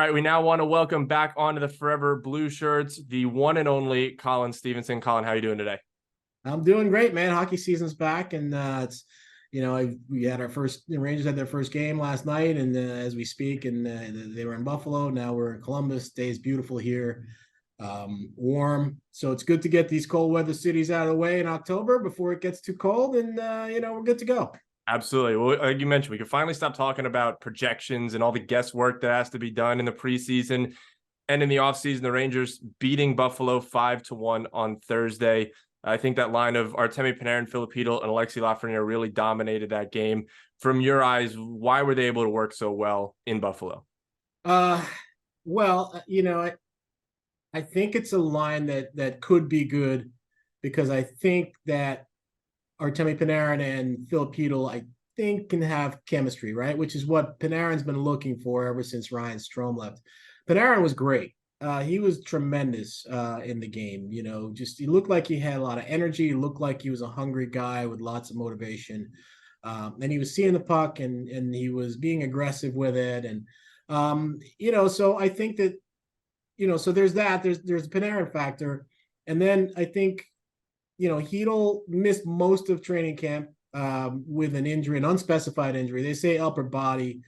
right, we now want to welcome back onto the Forever Blue Shirts, the one and only Colin Stephenson. Colin, how are you doing today? I'm doing great, man. Hockey season's back, and we had the Rangers had their first game last night, and as we speak, and they were in Buffalo. Now we're in Columbus. Day's beautiful here, warm. So it's good to get these cold weather cities out of the way in October before it gets too cold, and we're good to go. Absolutely. Well, like you mentioned, we can finally stop talking about projections and all the guesswork that has to be done in the preseason and in the offseason. The Rangers beating Buffalo 5-1 on Thursday. I think that line of Artemi Panarin, Filipino, and Alexis Lafreniere really dominated that game. From your eyes, why were they able to work so well in Buffalo? I think it's a line that could be good because I think that Artemi Panarin and Filipino, I think, can have chemistry, right? Which is what Panarin's been looking for ever since Ryan Strome left. Panarin was great. He was tremendous in the game. He looked like he had a lot of energy. He looked like he was a hungry guy with lots of motivation. And he was seeing the puck and he was being aggressive with it. And, so I think that, so there's that. There's the Panarin factor. And then I think, Hedl missed most of training camp with an injury, an unspecified injury. They say upper body.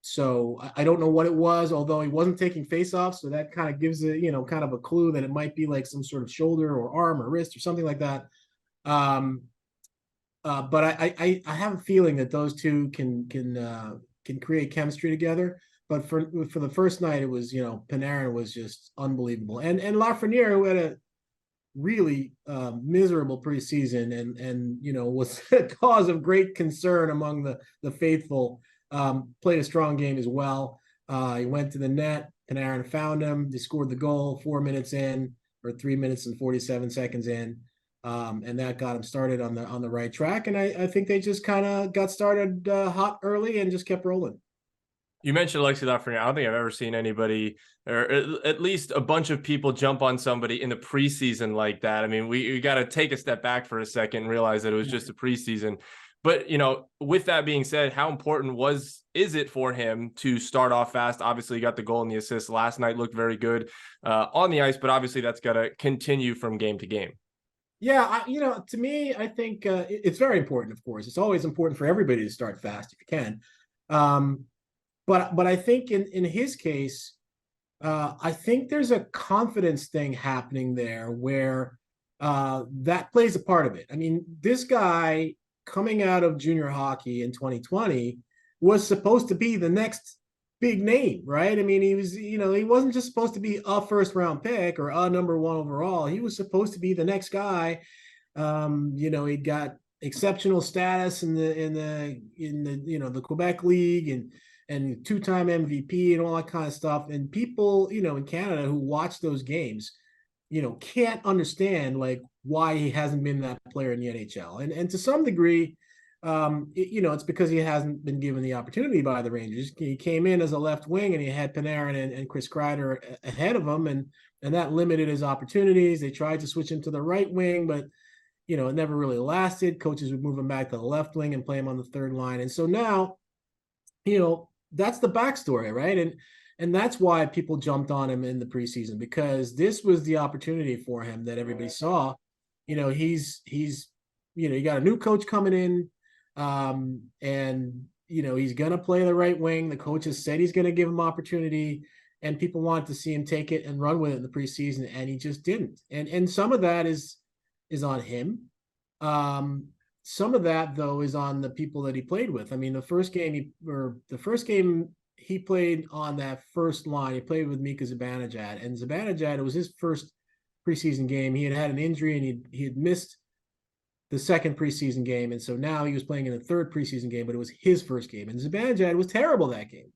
So I don't know what it was, although he wasn't taking faceoffs. So that kind of gives kind of a clue that it might be like some sort of shoulder or arm or wrist or something like that. But I have a feeling that those two can create chemistry together. But for the first night, it was, Panarin was just unbelievable. And Lafreniere, who had a really miserable preseason and was a cause of great concern among the faithful, played a strong game as well. He went to the net. Panarin found him. They scored the goal 4 minutes in, or 3 minutes and 47 seconds in. And that got him started on the right track. And I think they just kind of got started hot early and just kept rolling. You mentioned Alexis Lafreniere. I don't think I've ever seen anybody, or at least a bunch of people, jump on somebody in the preseason like that. I mean, we got to take a step back for a second and realize that it was just a preseason. But, with that being said, how important is it for him to start off fast? Obviously, he got the goal and the assist last night, looked very good on the ice, but obviously that's got to continue from game to game. Yeah, to me, I think it's very important, of course. It's always important for everybody to start fast if you can. But I think in his case, I think there's a confidence thing happening there where that plays a part of it. I mean, this guy coming out of junior hockey in 2020 was supposed to be the next big name, right? I mean, he wasn't just supposed to be a first round pick or a number one overall. He was supposed to be the next guy. He got exceptional status in the Quebec League and two-time MVP and all that kind of stuff. And people, in Canada who watch those games, can't understand like why he hasn't been that player in the NHL. And to some degree, it's because he hasn't been given the opportunity by the Rangers. He came in as a left wing and he had Panarin and Chris Kreider ahead of him, and that limited his opportunities. They tried to switch him to the right wing, but it never really lasted. Coaches would move him back to the left wing and play him on the third line. And so now, that's the backstory, right? And that's why people jumped on him in the preseason, because this was the opportunity for him that everybody saw. He's you got a new coach coming in, and he's gonna play the right wing. The coach has said he's gonna give him opportunity, and people wanted to see him take it and run with it in the preseason, and he just didn't. And some of that is on him. Some of that, though, is on the people that he played with. I mean, the first game he played on that first line, he played with Mika Zibanejad. And Zibanejad, it was his first preseason game. He had an injury and he had missed the second preseason game. And so now he was playing in the third preseason game, but it was his first game. And Zibanejad was terrible that game.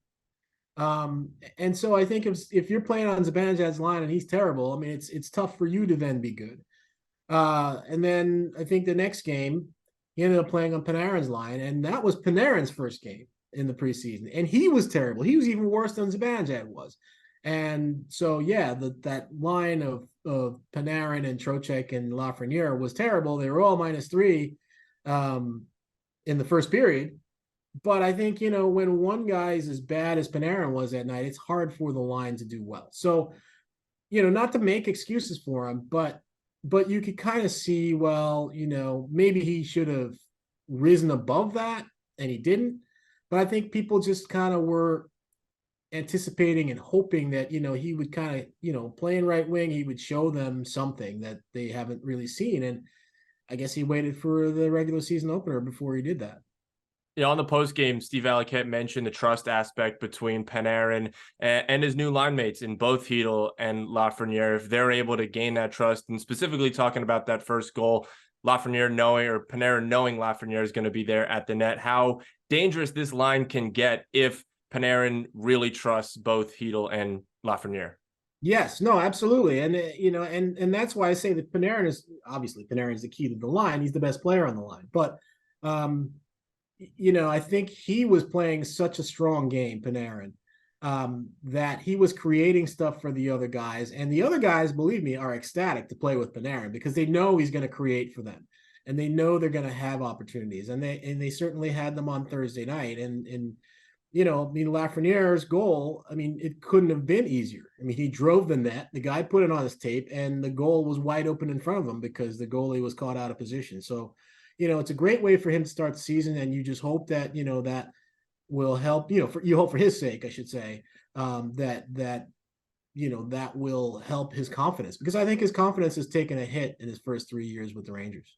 And so I think if you're playing on Zibanejad's line and he's terrible, I mean, it's tough for you to then be good. And then I think the next game, he ended up playing on Panarin's line, and that was Panarin's first game in the preseason, and he was terrible. He was even worse than Zibanejad was. And so, that line of Panarin and Trocheck and Lafreniere was terrible. They were all -3 in the first period, but I think, when one guy is as bad as Panarin was that night, it's hard for the line to do well. So, not to make excuses for him, but you could kind of see, well, maybe he should have risen above that and he didn't. But I think people just kind of were anticipating and hoping that, he would kind of, playing right wing, he would show them something that they haven't really seen. And I guess he waited for the regular season opener before he did that. On the post game, Steve Alexis mentioned the trust aspect between Panarin and his new line mates in both Chytil and Lafreniere. If they're able to gain that trust, and specifically talking about that first goal, Panarin knowing Lafreniere is going to be there at the net, how dangerous this line can get if Panarin really trusts both Chytil and Lafreniere. Yes, no, absolutely. And, and that's why I say that Panarin is the key to the line. He's the best player on the line. But, I think he was playing such a strong game, Panarin, that he was creating stuff for the other guys. And the other guys, believe me, are ecstatic to play with Panarin because they know he's going to create for them. And they know they're going to have opportunities. And they certainly had them on Thursday night. And Lafreniere's goal, it couldn't have been easier. He drove the net, the guy put it on his tape, and the goal was wide open in front of him because the goalie was caught out of position. So, it's a great way for him to start the season, and you just hope that, that will help, you hope for his sake, I should say, that will help his confidence, because I think his confidence has taken a hit in his first 3 years with the Rangers.